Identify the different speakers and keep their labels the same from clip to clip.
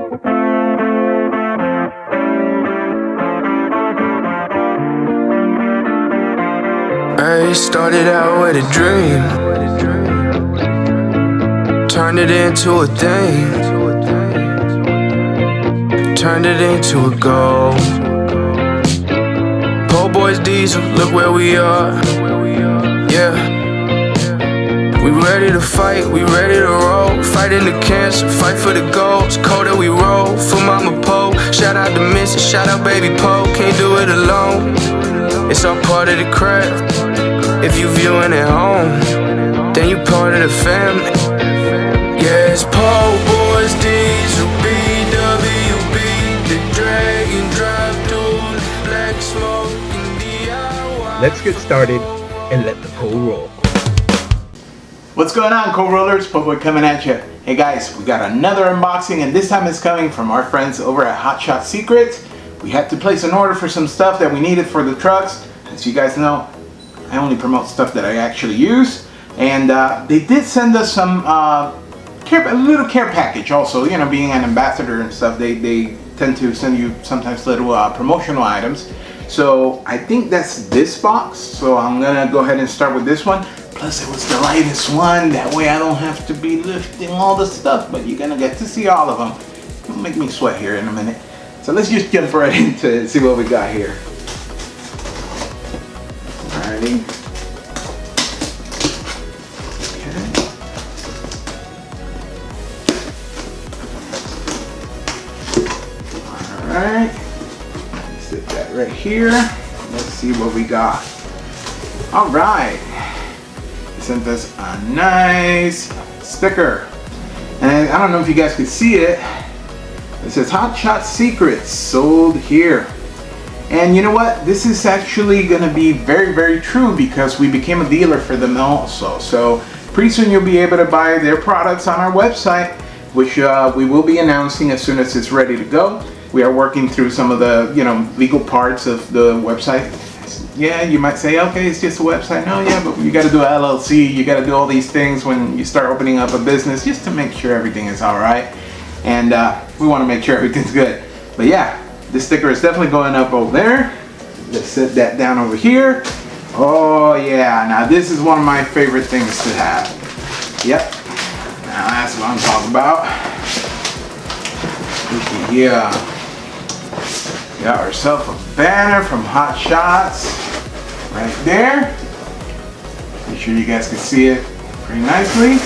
Speaker 1: I started out with a dream, turned it into a thing, turned it into a goal. Po' boys diesel, look where we are. Yeah, we ready to fight, we ready to roll. Fighting the cancer, fight for the goals. Cold that we roll, for Mama Po. Shout out to Missy, shout out Baby Po. Can't do it alone, it's all part of the craft. If you viewing at home, then you part of the family. Yeah, it's Po' boys diesel, BWB, the dragon drive tool, black smoke and DIY.
Speaker 2: Let's get started and let the pole roll.
Speaker 3: What's going on, co-rollers? Po' boy coming at you. Hey guys, we got another unboxing, and this time it's coming from our friends over at Hot Shot Secrets. We had to place an order for some stuff that we needed for the trucks. As you guys know, I only promote stuff that I actually use, and they did send us some a little care package also. You know, being an ambassador and stuff, they tend to send you sometimes little promotional items. So I think that's this box, so I'm gonna go ahead and start with this one. Plus it was the lightest one, that way I don't have to be lifting all the stuff, but you're gonna get to see all of them. It'll make me sweat here in a minute. So let's just jump right into it and see what we got here. Alrighty. Okay. Alright. Sit that right here. Let's see what we got. Alright. They sent us a nice sticker. And I don't know if you guys could see it. It says Hot Shot Secrets, sold here. And you know what? This is actually going to be very, very true, because we became a dealer for them also. So pretty soon you'll be able to buy their products on our website, which we will be announcing as soon as it's ready to go. We are working through some of the, legal parts of the website. Yeah, you might say, okay, it's just a website. No, yeah, but you got to do an LLC. You got to do all these things when you start opening up a business, just to make sure everything is all right. And we want to make sure everything's good. But yeah, this sticker is definitely going up over there. Let's set that down over here. Oh yeah, now this is one of my favorite things to have. Yep, now that's what I'm talking about. Yeah, got ourselves a banner from Hot Shots right there. Make sure you guys can see it pretty nicely.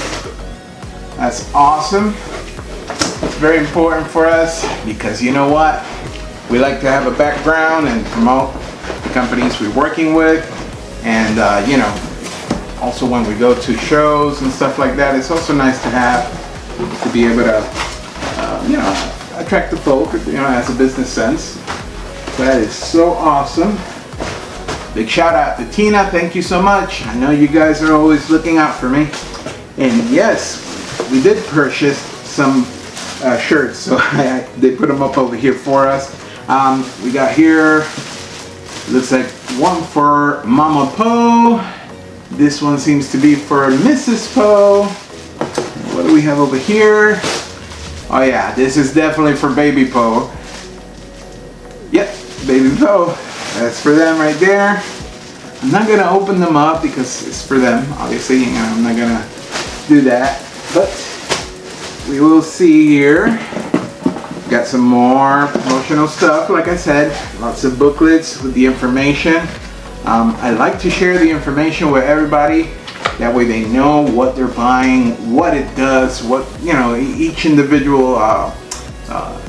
Speaker 3: That's awesome. It's very important for us, because you know what? We like to have a background and promote the companies we're working with, and also when we go to shows and stuff like that, it's also nice to have, to be able to attract the folk, as a business sense. That is so awesome. Big shout out to Tina, thank you so much. I know you guys are always looking out for me. And yes, we did purchase some shirts, so they put them up over here for us. We got here, looks like one for Mama Po. This one seems to be for Mrs. Po. What do we have over here? Oh yeah, this is definitely for Baby Po. Yep, Baby Po. That's for them right there. I'm not gonna open them up because it's for them, obviously. I'm not gonna do that, but we will see here. Got some more promotional stuff, like I said, lots of booklets with the information. I like to share the information with everybody, that way they know what they're buying, what it does, what each individual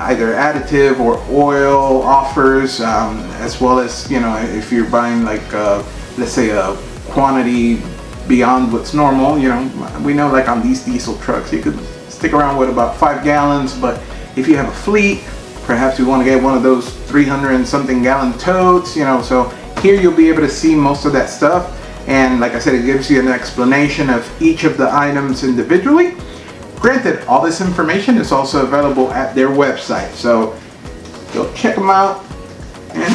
Speaker 3: either additive or oil offers, as well as if you're buying like let's say a quantity beyond what's normal. We know like on these diesel trucks you could stick around with about 5 gallons, but if you have a fleet, perhaps you want to get one of those 300 and something gallon totes, so here you'll be able to see most of that stuff. And like I said, it gives you an explanation of each of the items individually. Granted, all this information is also available at their website, so go check them out. And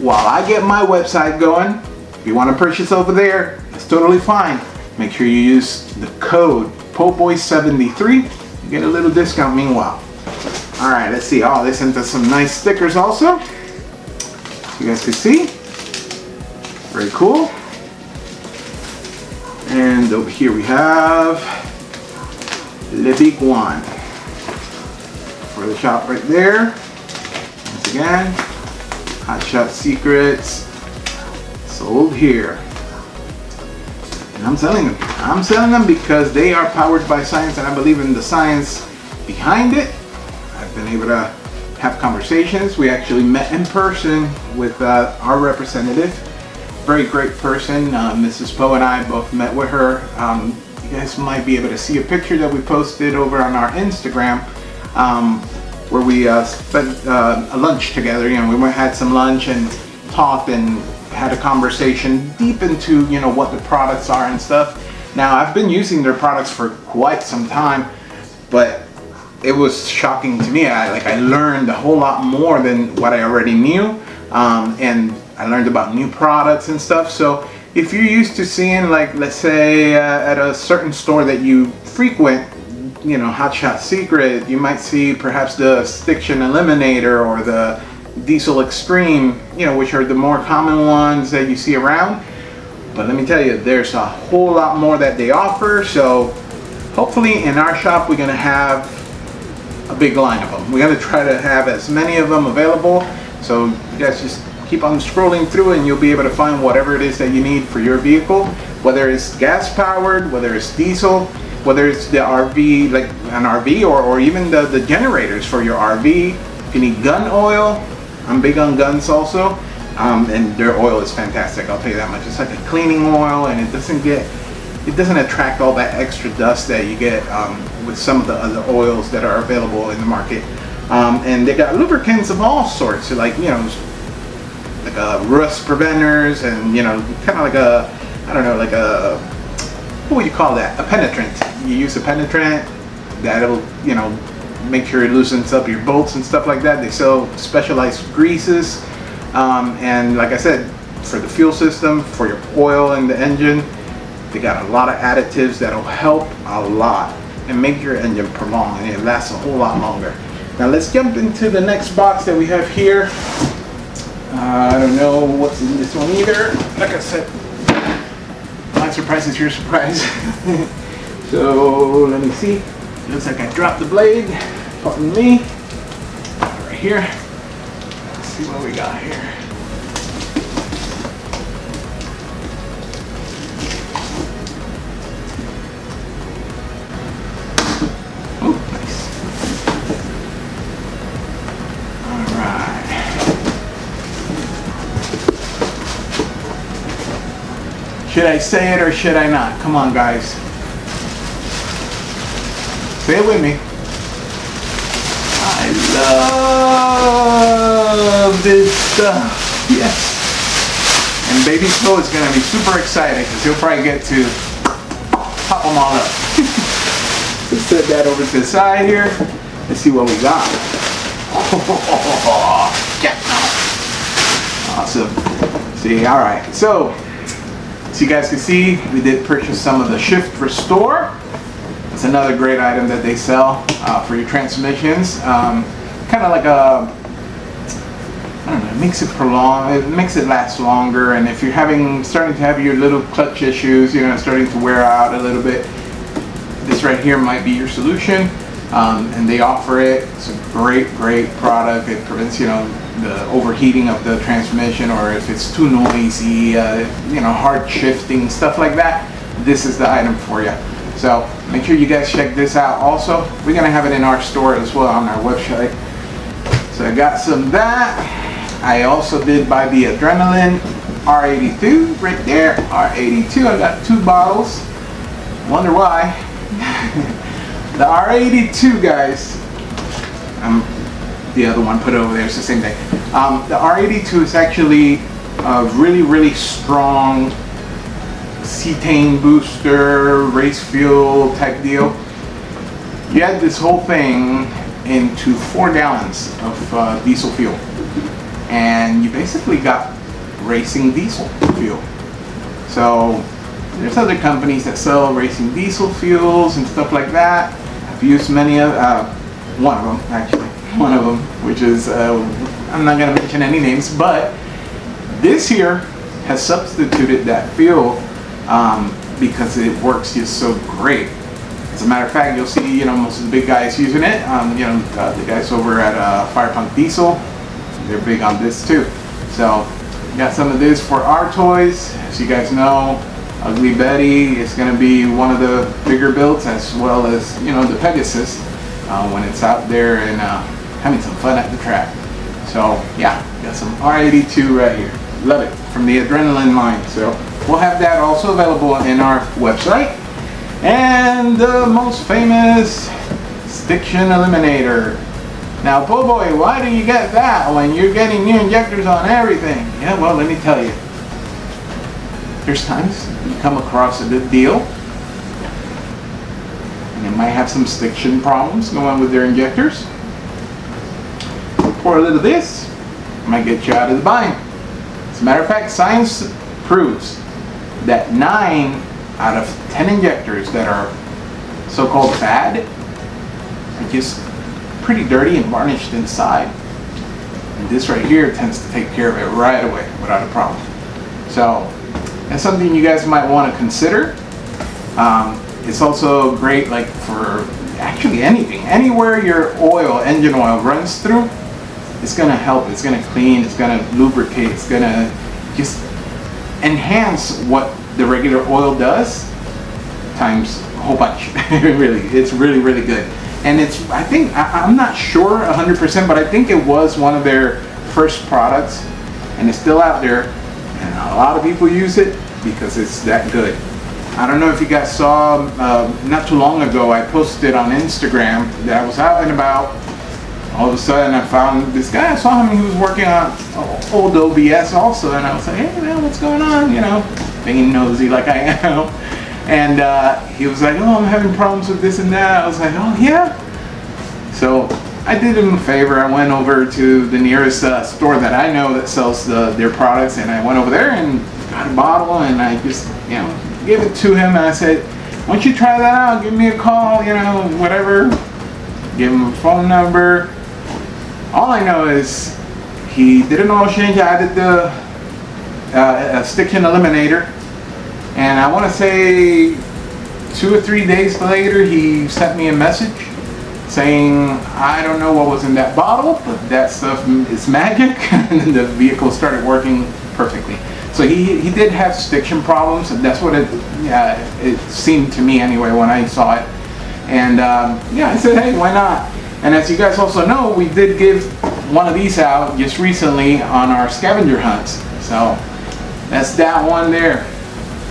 Speaker 3: while I get my website going, if you want to purchase over there, it's totally fine. Make sure you use the code PO'BOY73. You get a little discount meanwhile. All right, let's see. Oh, they sent us some nice stickers also. You guys can see. Very cool. And over here we have Le Big One for the shop right there. Once again, Hot Shot Secrets sold here. And I'm selling them. I'm selling them because they are powered by science, and I believe in the science behind it. I've been able to have conversations. We actually met in person with our representative. Very great person. Mrs. Poe and I both met with her. You guys might be able to see a picture that we posted over on our Instagram where we spent a lunch together. You know, we had some lunch and talked and had a conversation deep into, you know, what the products are and stuff. Now, I've been using their products for quite some time, but it was shocking to me. I learned a whole lot more than what I already knew, and I learned about new products and stuff. So if you're used to seeing, like, let's say at a certain store that you frequent, you know, Hot Shot Secret, you might see perhaps the Stiction Eliminator or the Diesel Extreme, you know, which are the more common ones that you see around. But let me tell you, there's a whole lot more that they offer. So hopefully in our shop we're gonna have a big line of them. We're gonna try to have as many of them available. So you guys just keep on scrolling through and you'll be able to find whatever it is that you need for your vehicle, whether it's gas powered, whether it's diesel, whether it's the RV, like an RV, or even the generators for your RV. If you need gun oil, I'm big on guns also, and their oil is fantastic, I'll tell you that much. It's like a cleaning oil, and it doesn't attract all that extra dust that you get with some of the other oils that are available in the market. And they got lubricants of all sorts, so, like, you know, like rust preventers, and, you know, kind of like a, I don't know, like a, what would you call that? A penetrant. You use a penetrant that'll, you know, make sure it loosens up your bolts and stuff like that. They sell specialized greases, and like I said, for the fuel system, for your oil and the engine, they got a lot of additives that'll help a lot and make your engine prolong, and it lasts a whole lot longer. Now let's jump into the next box that we have here. I don't know what's in this one either. Like I said, my surprise is your surprise. So let me see. Looks like I dropped the blade. Pardon me. Right here. Let's see what we got here. Oh, nice. All right. Should I say it or should I not? Come on, guys. Say it with me. I love this stuff. Yes. And Baby Flo is going to be super excited because he'll probably get to pop them all up. Let's set that over to the side here. Let's see what we got. Yeah. Awesome. See, all right. So you guys can see, we did purchase some of the Shift Restore. It's another great item that they sell for your transmissions. Kind of like a, I don't know, it makes it prolong, it makes it last longer. And if you're starting to have your little clutch issues, you know, starting to wear out a little bit, this right here might be your solution. And they offer it. It's a great product. It prevents, you know, the overheating of the transmission, or if it's too noisy, you know, hard shifting, stuff like that. This is the item for you. So make sure you guys check this out. Also, we're gonna have it in our store as well on our website. So I got some of that. I also did buy the Adrenaline R82 right there. R82. I got 2 bottles. Wonder why. The R82, guys. The other one put over there. It's the same thing. The R82 is actually a really strong cetane booster, race fuel type deal. You add this whole thing into 4 gallons of diesel fuel, and you basically got racing diesel fuel. So there's other companies that sell racing diesel fuels and stuff like that. I've used many of one of them actually. one of them, which is, I'm not going to mention any names, but this here has substituted that fuel because it works just so great. As a matter of fact, you'll see, you know, most of the big guys using it. You know, the guys over at Fire Punk Diesel, they're big on this too. So, got some of this for our toys. As you guys know, Ugly Betty is going to be one of the bigger builds, as well as, you know, the Pegasus when it's out there and having some fun at the track. So, yeah, got some R82 right here. Love it, from the Adrenaline line. So, we'll have that also available in our website. And the most famous Stiction eliminator. Now, po' boy, why do you get that when you're getting new injectors on everything? Yeah, well, let me tell you. There's times you come across a good deal, and they might have some Stiction problems going on with their injectors. Pour a little of this, might get you out of the bind. As a matter of fact, science proves that 9 out of 10 injectors that are so-called bad are just pretty dirty and varnished inside. And this right here tends to take care of it right away without a problem. So that's something you guys might want to consider. It's also great, like, for actually anything. Anywhere your oil, engine oil, runs through, it's going to help. It's going to clean. It's going to lubricate. It's going to just enhance what the regular oil does times a whole bunch. It's really good. And it's, I think, I'm not sure 100%, but I think it was one of their first products, and it's still out there, and a lot of people use it because it's that good. I don't know if you guys saw, not too long ago, I posted on Instagram that I was out and about. All of a sudden I found this guy. I saw him, he was working on old OBS also, and I was like, hey man, what's going on? You know, being nosy like I am. And he was like, oh, I'm having problems with this and that. I was like, oh yeah? So I did him a favor. I went over to the nearest store that I know that sells their products, and I went over there and got a bottle, and I just, you know, gave it to him, and I said, why don't you try that out, give me a call, you know, whatever. Give him a phone number. All I know is he did an oil change. I added the Stiction eliminator, and I want to say 2 or 3 days later he sent me a message saying, I don't know what was in that bottle, but that stuff is magic, and the vehicle started working perfectly. So he did have Stiction problems, and that's what it seemed to me anyway when I saw it. And yeah, I said, hey, why not? And as you guys also know, we did give one of these out just recently on our scavenger hunts. So that's that one there.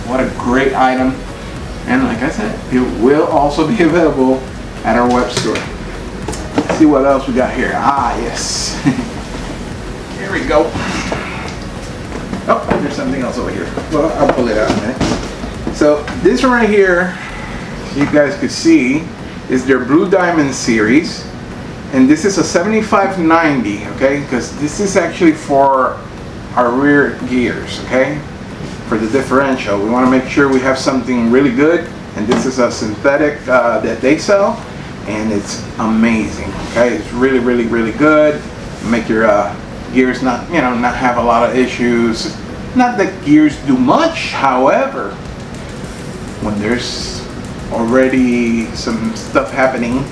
Speaker 3: What a great item. And like I said, it will also be available at our web store. Let's see what else we got here. Ah, yes. Here we go. Oh, there's something else over here. Well, I'll pull it out in a minute. So this one right here, you guys could see, is their Blue Diamond series. And this is a 7590, okay? Because this is actually for our rear gears, okay? For the differential. We want to make sure we have something really good. And this is a synthetic that they sell. And it's amazing, okay? It's really good. Make your gears not have a lot of issues. Not that gears do much, however, when there's already some stuff happening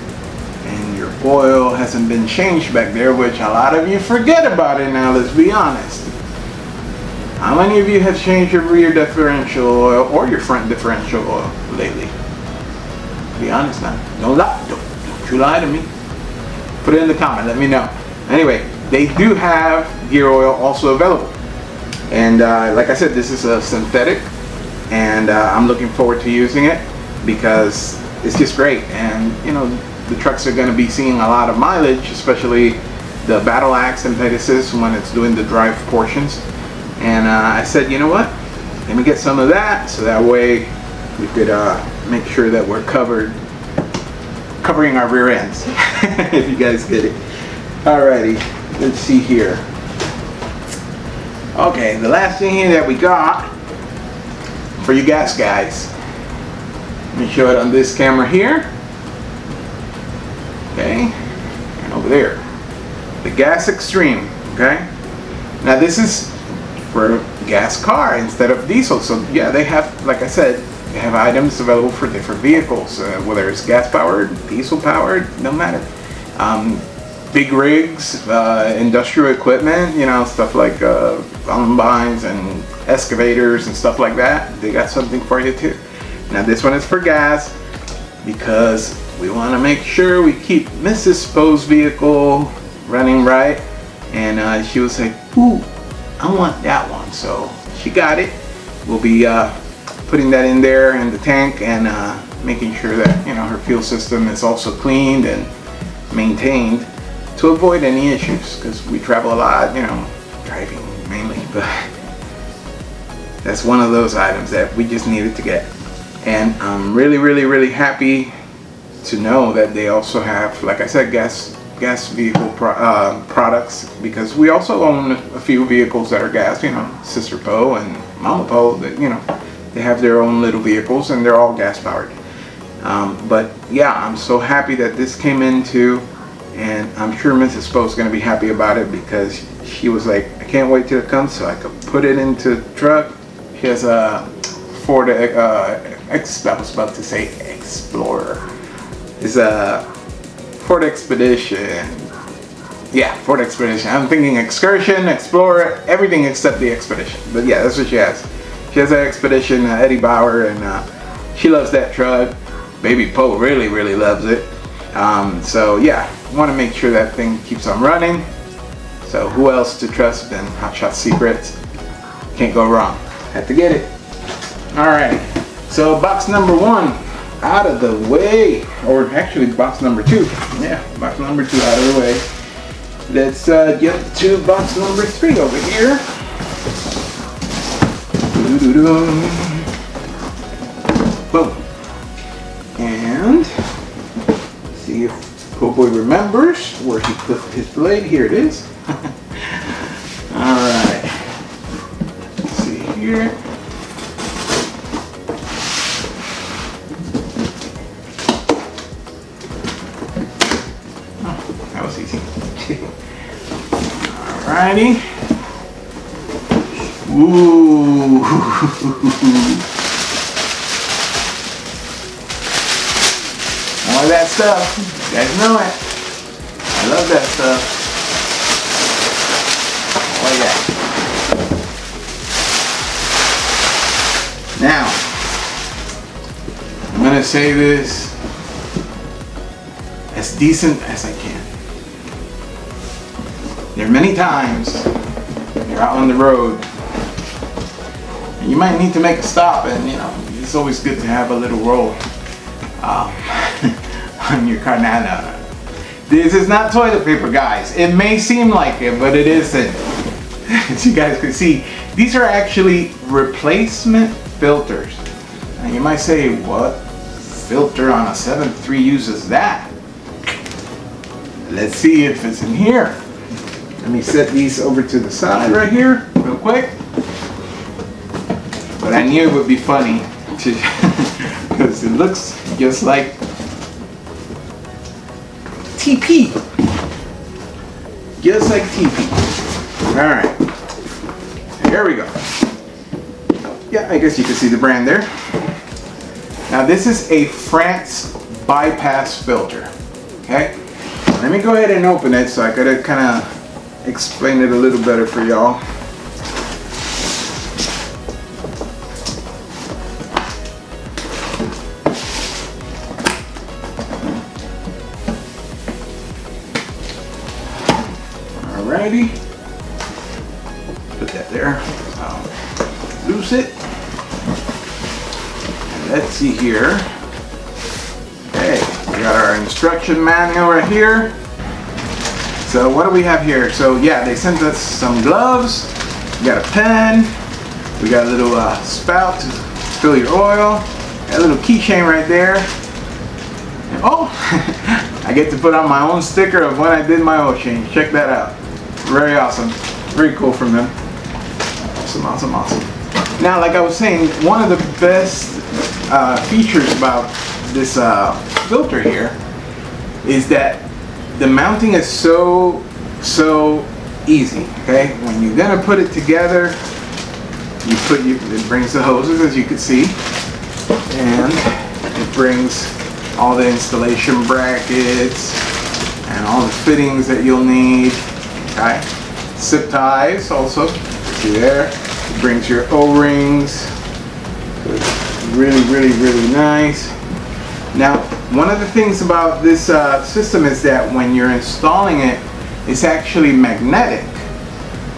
Speaker 3: and your oil hasn't been changed back there, which a lot of you forget about it now, let's be honest. How many of you have changed your rear differential oil or your front differential oil lately? Be honest now. Don't lie. Don't you lie to me. Put it in the comment, let me know. Anyway, they do have gear oil also available. And like I said, this is a synthetic, and I'm looking forward to using it because it's just great. And you know, the trucks are going to be seeing a lot of mileage, especially the Battle Axe and Pegasus when it's doing the drive portions. And I said, you know what, let me get some of that, so that way we could make sure that we're covering our rear ends. If you guys get it. Alrighty, let's see here. Okay, the last thing here that we got for you guys, let me show it on this camera here. Okay, and over there. the Gas Extreme. Okay, now this is for a gas car instead of diesel. So yeah, they have, like I said, they have items available for different vehicles, whether it's gas powered, diesel powered, no matter. Big rigs, industrial equipment, you know, stuff like combines and excavators and stuff like that. They got something for you too. Now this one is for gas because we want to make sure we keep Mrs. Poe's vehicle running right. And she was like, ooh, I want that one. So she got it. We'll be putting that in there in the tank and making sure that, you know, her fuel system is also cleaned and maintained to avoid any issues, because we travel a lot, you know, driving mainly, but that's one of those items that we just needed to get. And I'm really happy to know that they also have, like I said, gas vehicle products, because we also own a few vehicles that are gas, you know, Sister Poe and Mama Poe, that, you know, they have their own little vehicles and they're all gas powered. But yeah, I'm so happy that this came in too, and I'm sure Mrs. Poe's going to be happy about it, because she was like, I can't wait till it comes so I could put it into the truck. She has a Ford I was about to say Explorer. It's a Ford Expedition. Yeah, Ford Expedition. I'm thinking Excursion, Explorer, everything except the Expedition. But yeah, that's what she has. She has an Expedition, Eddie Bauer, and she loves that truck. Baby Poe really loves it. So yeah, want to make sure that thing keeps on running. So who else to trust than Hot Shot Secrets? Can't go wrong. Had to get it. Alright, so box number 1 out of the way, or actually box number 2. Yeah, box number 2 out of the way. Let's get to box number 3 over here. Boom. And see if Poe Boy remembers where he put his blade. Here it is. Alright. Let's see here. Oh, that was easy. Alrighty. Ooh. All that stuff. You guys know it. I love that stuff. Oh yeah. Now, I'm gonna say this as decent as I can. There are many times you're out on the road and you might need to make a stop, and you know, it's always good to have a little roll on your car. No. This is not toilet paper, guys. It may seem like it, but it isn't. As you guys can see, these are actually replacement filters. Now you might say, what filter on a 7.3 uses that? Let's see if it's in here. Let me set these over to the side right here real quick. But I knew it would be funny to because it looks just like TP. Just like TP. Alright. Here we go. Yeah, I guess you can see the brand there. Now this is a France bypass filter. Okay? Let me go ahead and open it so I could kind of explain it a little better for y'all. Alrighty, put that there. Loose it. And let's see here. Okay, we got our instruction manual right here. So what do we have here? So yeah, they sent us some gloves. We got a pen. We got a little spout to fill your oil. Got a little keychain right there. And, oh, I get to put on my own sticker of when I did my oil change. Check that out. Very awesome. Very cool from them. Awesome. Now, like I was saying, one of the best features about this filter here is that the mounting is so so easy. Okay, when you're gonna put it together, it brings the hoses, as you can see, and it brings all the installation brackets and all the fittings that you'll need. Okay, zip ties also, see there. It brings your O-rings. Really, really, really nice. Now, one of the things about this system is that when you're installing it, it's actually magnetic.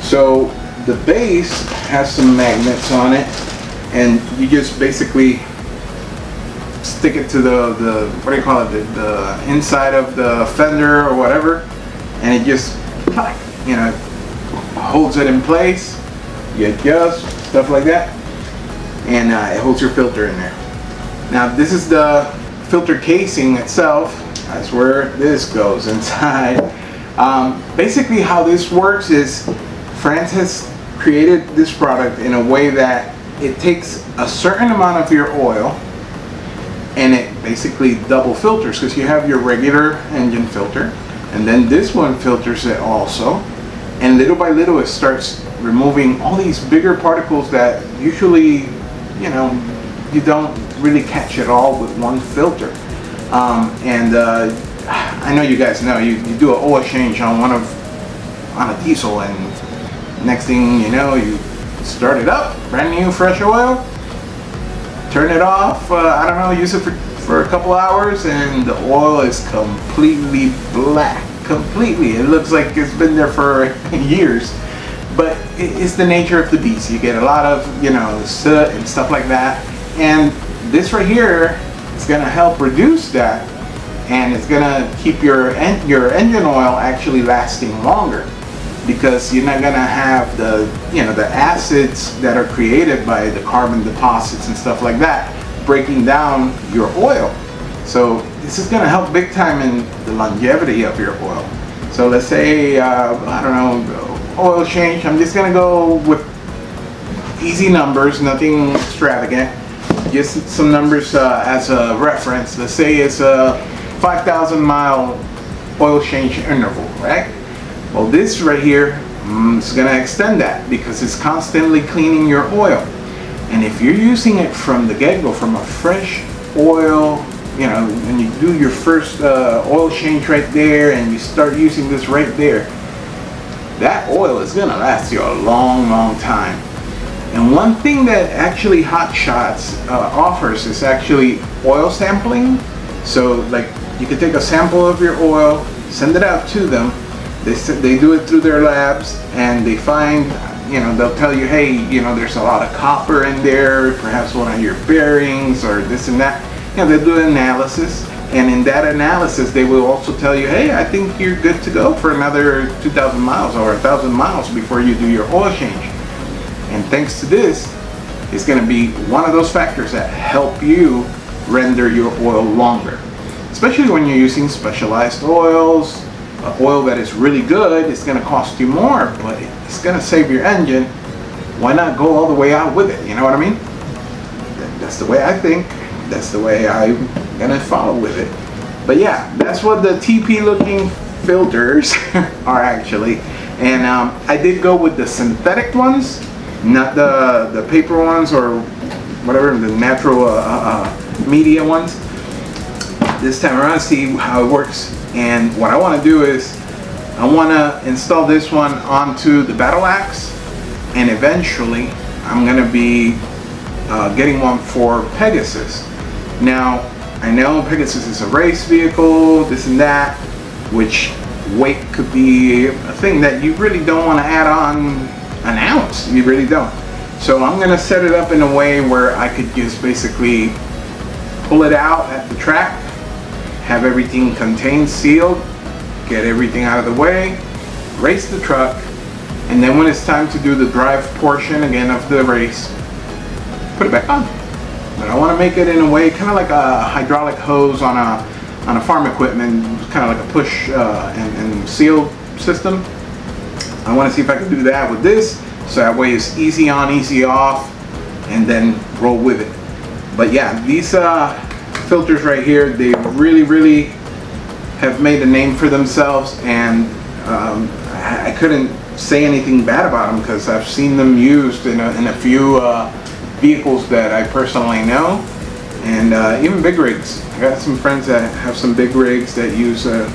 Speaker 3: So the base has some magnets on it, and you just basically stick it to the what do you call it, the inside of the fender or whatever, and it just, you know, holds it in place. You adjust, stuff like that, and it holds your filter in there. Now this is the filter casing itself. That's where this goes inside. Basically how this works is France has created this product in a way that it takes a certain amount of your oil and it basically double filters, because you have your regular engine filter and then this one filters it also, and little by little it starts removing all these bigger particles that usually, you know, you don't really catch it all with one filter. I know you guys know, you do an oil change on a diesel, and next thing you know, you start it up, brand new fresh oil, turn it off, I don't know, use it for a couple hours, and the oil is completely black. Completely. It looks like it's been there for years. But it's the nature of the beast. You get a lot of, you know, soot and stuff like that. And this right here is going to help reduce that, and it's going to keep your engine oil actually lasting longer, because you're not going to have the, you know, the acids that are created by the carbon deposits and stuff like that breaking down your oil. So this is going to help big time in the longevity of your oil. So let's say, I don't know, oil change, I'm just going to go with easy numbers, nothing extravagant, just some numbers as a reference. Let's say it's a 5,000 mile oil change interval, right? Well, this right here is going to extend that, because it's constantly cleaning your oil. And if you're using it from the get-go, from a fresh oil, you know, when you do your first oil change right there and you start using this right there, that oil is going to last you a long, long time. And one thing that actually Hot Shots offers is actually oil sampling. So like, you can take a sample of your oil, send it out to them. They do it through their labs, and they find, you know, they'll tell you, hey, you know, there's a lot of copper in there, perhaps one of your bearings or this and that. You know, they'll do an analysis, and in that analysis they will also tell you, hey, I think you're good to go for another 2,000 miles or 1,000 miles before you do your oil change. And thanks to this, it's going to be one of those factors that help you render your oil longer, especially when you're using specialized oils. Oil that is really good, it's going to cost you more, but it's going to save your engine. Why not go all the way out with it? You know what I mean? That's the way I think. That's the way I'm going to follow with it. But yeah, that's what the TP looking filters are actually. And I did go with the synthetic ones, not the paper ones or whatever, the natural media ones. This time around, see how it works. And what I want to do is I want to install this one onto the battle axe, and eventually I'm going to be getting one for Pegasus. Now I know Pegasus is a race vehicle, this and that, which weight could be a thing that you really don't want to add on an ounce. You really don't. So I'm going to set it up in a way where I could just basically pull it out at the track, have everything contained, sealed, get everything out of the way, race the truck, and then when it's time to do the drive portion again of the race, put it back on. But I want to make it in a way kind of like a hydraulic hose on a farm equipment, kind of like a push and seal system. I want to see if I can do that with this, so that way it's easy on, easy off, and then roll with it. But yeah, these filters right here, they really have made a name for themselves, and I I couldn't say anything bad about them because I've seen them used in a few vehicles that I personally know, and even big rigs. I got some friends that have some big rigs that use a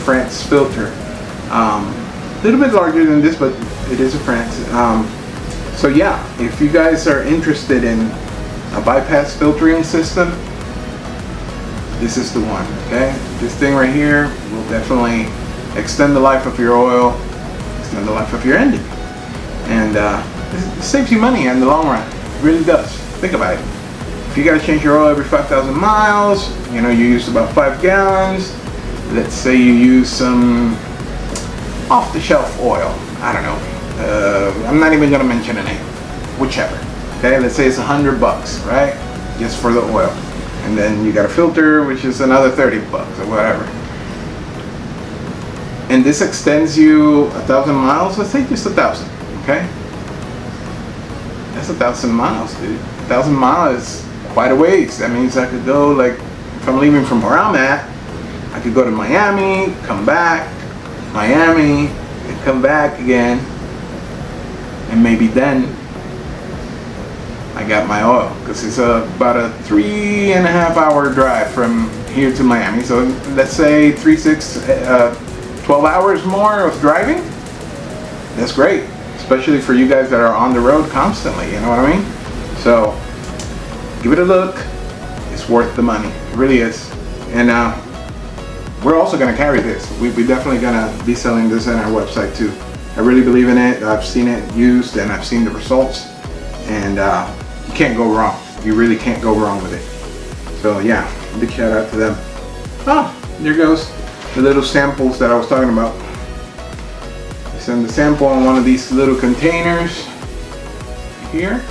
Speaker 3: France filter. A little bit larger than this, but it is a France. So yeah, if you guys are interested in a bypass filtering system, this is the one, okay? This thing right here will definitely extend the life of your oil, extend the life of your engine. And it saves you money in the long run. It really does. Think about it. If you gotta change your oil every 5,000 miles, you know, you use about 5 gallons. Let's say you use some off-the-shelf oil. I don't know. I'm not even gonna mention a name. Whichever. Okay, let's say it's $100, right? Just for the oil. And then you got a filter, which is another $30 or whatever. And this extends you 1,000 miles. Let's say just 1,000. Okay. That's 1,000 miles, dude. 1,000 miles is quite a ways. That means I could go, like, if I'm leaving from where I'm at, I could go to Miami, come back, Miami, and come back again, and maybe then I got my oil, because it's about a 3.5 hour drive from here to Miami. So let's say 12 hours more of driving. That's great, especially for you guys that are on the road constantly, you know what I mean? So give it a look. It's worth the money. It really is. And we're also going to carry this. We're definitely going to be selling this on our website too. I really believe in it. I've seen it used and I've seen the results, and you can't go wrong. You really can't go wrong with it. So yeah, big shout out to them. Oh, there goes the little samples that I was talking about. Send the sample in one of these little containers here.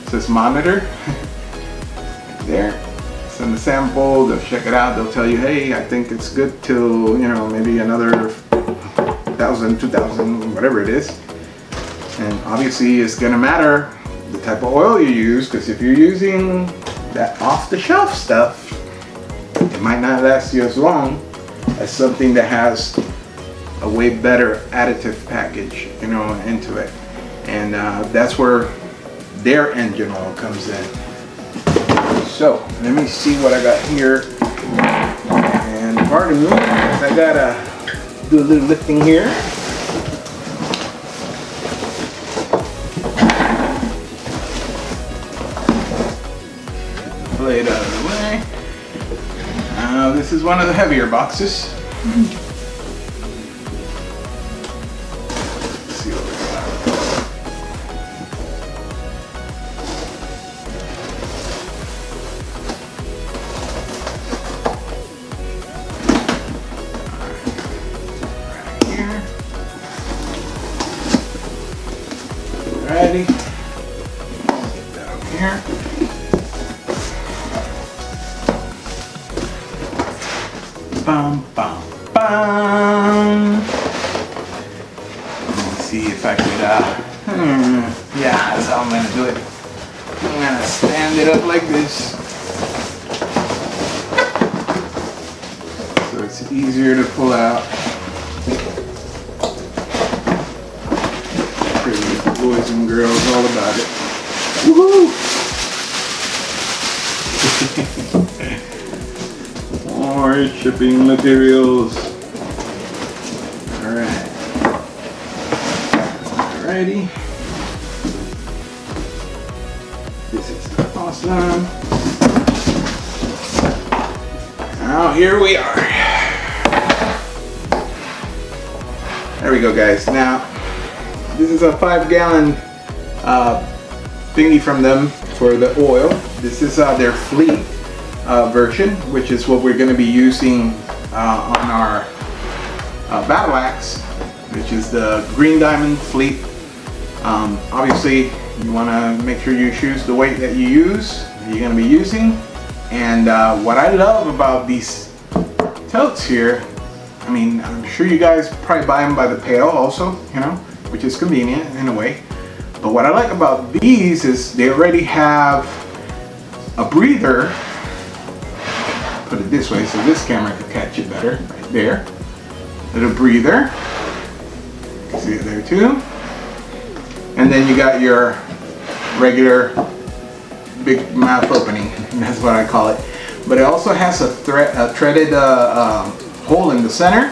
Speaker 3: It says monitor. There. Send the sample, they'll check it out, they'll tell you, hey, I think it's good till, you know, maybe another 1,000, 2,000, whatever it is. And obviously it's gonna matter the type of oil you use, because if you're using that off-the-shelf stuff, it might not last you as long as something that has a way better additive package, you know, into it. And that's where their engine oil comes in. So let me see what I got here. And pardon me, I gotta do a little lifting here. Blade out of the way. This is one of the heavier boxes. Let's see what we got. Right here. Alrighty. Get that over here. Bum, bum, bum. Let me see if I could, yeah, that's how I'm gonna do it. I'm gonna stand it up like this, so it's easier to pull out. Pretty boys and girls all about it. Woohoo! More shipping materials. Alright. Alrighty. This is awesome. Now here we are. There we go, guys. Now this is a 5-gallon thingy from them for the oil. This is their fleet version, which is what we're going to be using on our battle axe, which is the Green Diamond Fleet. Obviously you want to make sure you choose the weight that you're going to be using. And what I love about these totes here, I mean, I'm sure you guys probably buy them by the pail also, you know, which is convenient in a way. But what I like about these is they already have a breather. Put it this way so this camera could catch it better, right there. Little breather. See it there too. And then you got your regular big mouth opening, and that's what I call it. But it also has a threaded hole in the center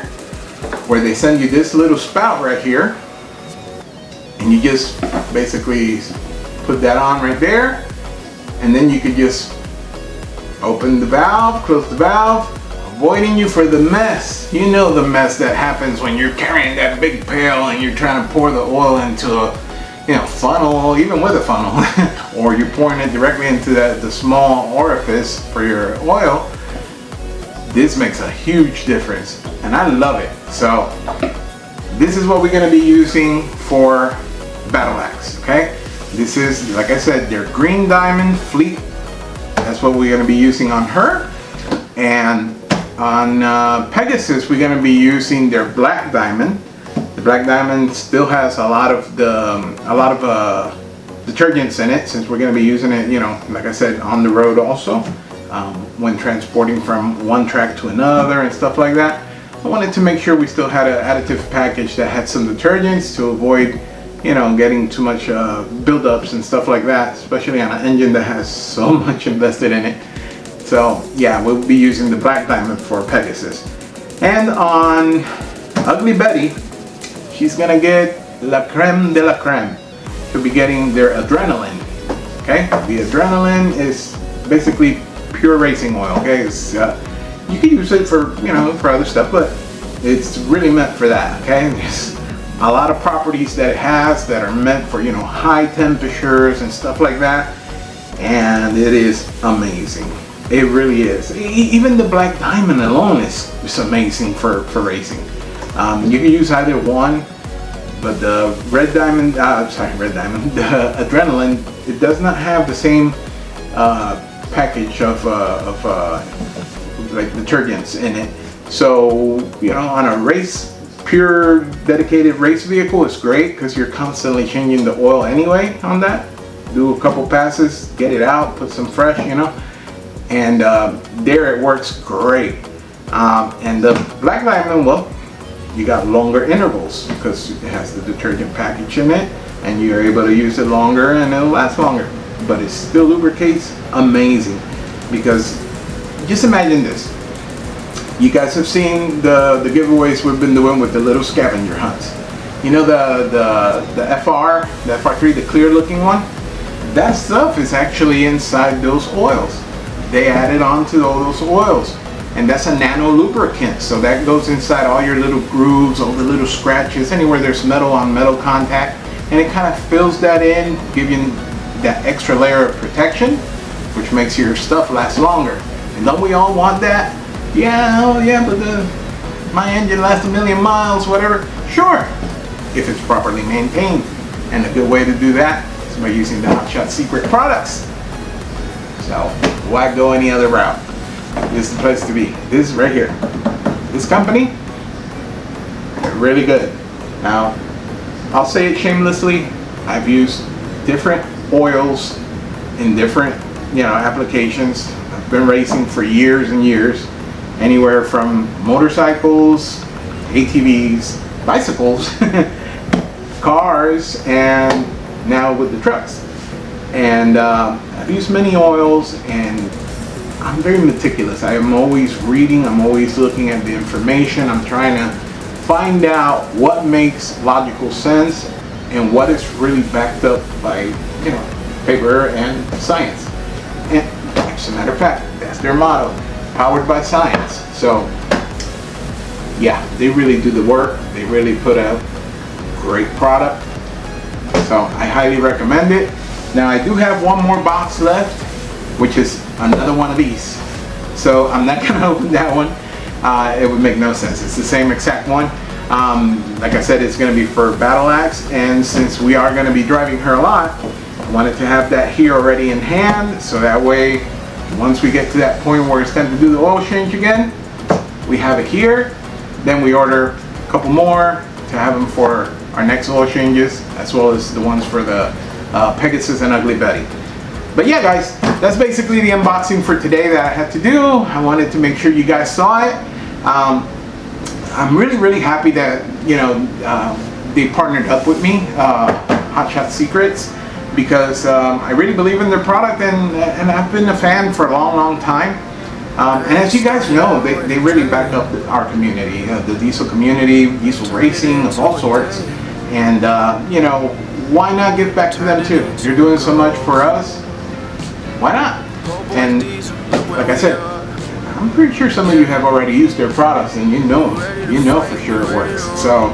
Speaker 3: where they send you this little spout right here, and you just basically put that on right there, and then you could just open the valve, close the valve, avoiding you for the mess. You know the mess that happens when you're carrying that big pail and you're trying to pour the oil into a funnel, even with a funnel, or you're pouring it directly into the small orifice for your oil. This makes a huge difference, and I love it. So this is what we're going to be using for Battle Axe. Okay, this is, like I said, their green diamond fleet. That's what we're going to be using on her. And on Pegasus, we're going to be using their black diamond. The black diamond still has a lot of detergents in it, since we're going to be using it, like I said, on the road also, when transporting from one track to another and stuff like that. I wanted to make sure we still had an additive package that had some detergents to avoid, getting too much buildups and stuff like that, especially on an engine that has so much invested in it. So yeah, we'll be using the black diamond for Pegasus. And on Ugly Betty, she's gonna get la creme de la creme. She'll be getting their adrenaline. Okay, the adrenaline is basically pure racing oil. Okay, it's, you can use it for for other stuff, but it's really meant for that. Okay, there's a lot of properties that it has that are meant for high temperatures and stuff like that, and it is amazing. It really is. Even the black diamond alone is amazing for racing. You can use either one, but the red diamond, the adrenaline, it does not have the same package of like detergents in it. So on a pure dedicated race vehicle, it's great because you're constantly changing the oil anyway on that. Do a couple passes, get it out, put some fresh, and there it works great. And the black diamond, well, you got longer intervals because it has the detergent package in it, and you're able to use it longer and it'll last longer. But it still lubricates amazing, because just imagine this. You guys have seen the giveaways we've been doing with the little scavenger hunts. The FR3, the clear looking one? That stuff is actually inside those oils. They added on to all those oils. And that's a nano lubricant, so that goes inside all your little grooves, all the little scratches, anywhere there's metal on metal contact, and it kind of fills that in, giving that extra layer of protection, which makes your stuff last longer. And don't we all want that? Yeah, oh yeah, but my engine lasts 1,000,000 miles, whatever. Sure, if it's properly maintained. And a good way to do that is by using the Hot Shot Secret products. So why go any other route? This is the place to be. This right here. This company, they're really good. Now, I'll say it shamelessly, I've used different oils in different applications. I've been racing for years and years, anywhere from motorcycles, ATVs, bicycles, cars, and now with the trucks. And I've used many oils, and I'm very meticulous. I am always reading, I'm always looking at the information. I'm trying to find out what makes logical sense and what is really backed up by paper and science. And as a matter of fact, that's their motto, powered by science. So yeah, they really do the work. They really put out great product. So I highly recommend it. Now I do have one more box left, which is another one of these. So I'm not gonna open that one. It would make no sense. It's the same exact one. Like I said, it's gonna be for Battle Axe, and since we are gonna be driving her a lot, I wanted to have that here already in hand, so that way, once we get to that point where it's time to do the oil change again, we have it here. Then we order a couple more to have them for our next oil changes, as well as the ones for the Pegasus and Ugly Betty. But yeah, guys, that's basically the unboxing for today that I had to do. I wanted to make sure you guys saw it. I'm really happy that they partnered up with me, Hot Shot Secrets, because I really believe in their product, and I've been a fan for a long time. And as you guys know, they really back up our community, the diesel community, diesel racing of all sorts. And you know, why not give back to them too? You're doing so much for us, why not? And like I said, I'm pretty sure some of you have already used their products, and you know for sure it works. So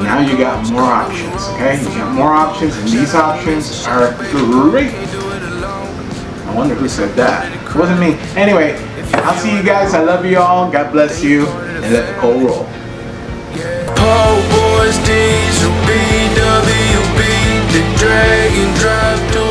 Speaker 3: now you got more options, okay? You got more options, and these options are great. I wonder who said that. It wasn't me. Anyway, I'll see you guys. I love you all. God bless you, and let the coal roll.
Speaker 1: Poor boys, diesel, BWB, the drag and drive to